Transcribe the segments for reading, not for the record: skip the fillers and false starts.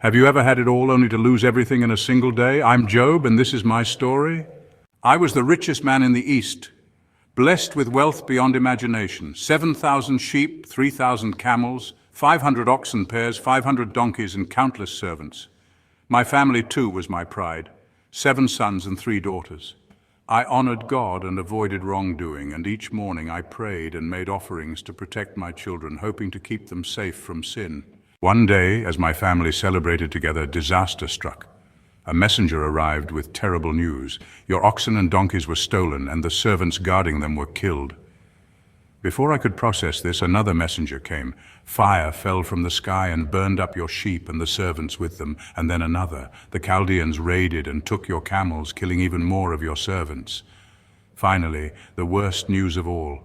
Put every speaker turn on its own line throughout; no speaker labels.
Have you ever had it all only to lose everything in a single day? I'm Job, and this is my story. I was the richest man in the East, blessed with wealth beyond imagination. 7,000 sheep, 3,000 camels, 500 oxen pairs, 500 donkeys, and countless servants. My family, too, was my pride. 7 sons and 3 daughters. I honored God and avoided wrongdoing, and each morning I prayed and made offerings to protect my children, hoping to keep them safe from sin. One day, as my family celebrated together, disaster struck. A messenger arrived with terrible news. Your oxen and donkeys were stolen, and the servants guarding them were killed. Before I could process this, another messenger came. Fire fell from the sky and burned up your sheep and the servants with them, and then another. The Chaldeans raided and took your camels, killing even more of your servants. Finally, the worst news of all.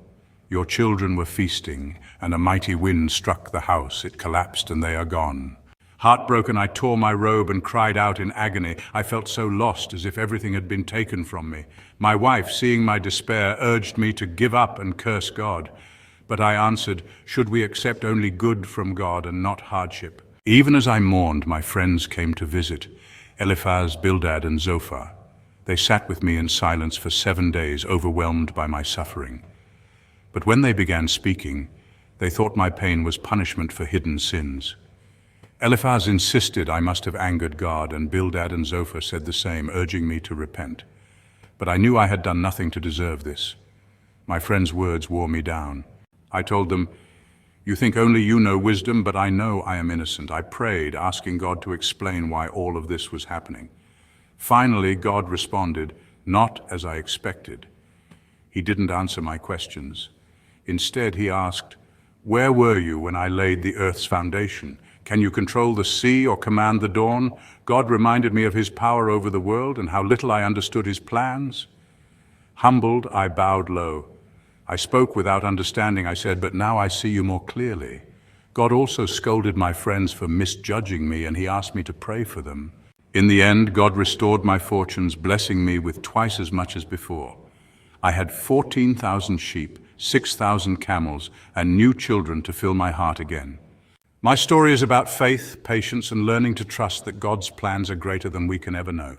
Your children were feasting, and a mighty wind struck the house. It collapsed, and they are gone. Heartbroken, I tore my robe and cried out in agony. I felt so lost, as if everything had been taken from me. My wife, seeing my despair, urged me to give up and curse God. But I answered, should we accept only good from God and not hardship? Even as I mourned, my friends came to visit, Eliphaz, Bildad, and Zophar. They sat with me in silence for 7 days, overwhelmed by my suffering. But when they began speaking, they thought my pain was punishment for hidden sins. Eliphaz insisted I must have angered God, and Bildad and Zophar said the same, urging me to repent. But I knew I had done nothing to deserve this. My friends' words wore me down. I told them, you think only you know wisdom, but I know I am innocent. I prayed, asking God to explain why all of this was happening. Finally, God responded, not as I expected. He didn't answer my questions. Instead, he asked, where were you when I laid the earth's foundation? Can you control the sea or command the dawn? God reminded me of his power over the world and how little I understood his plans. Humbled, I bowed low. I spoke without understanding. I said, but now I see you more clearly. God also scolded my friends for misjudging me, and he asked me to pray for them. In the end, God restored my fortunes, blessing me with twice as much as before. I had 14,000 sheep, 6,000 camels, and new children to fill my heart again. My story is about faith, patience, and learning to trust that God's plans are greater than we can ever know.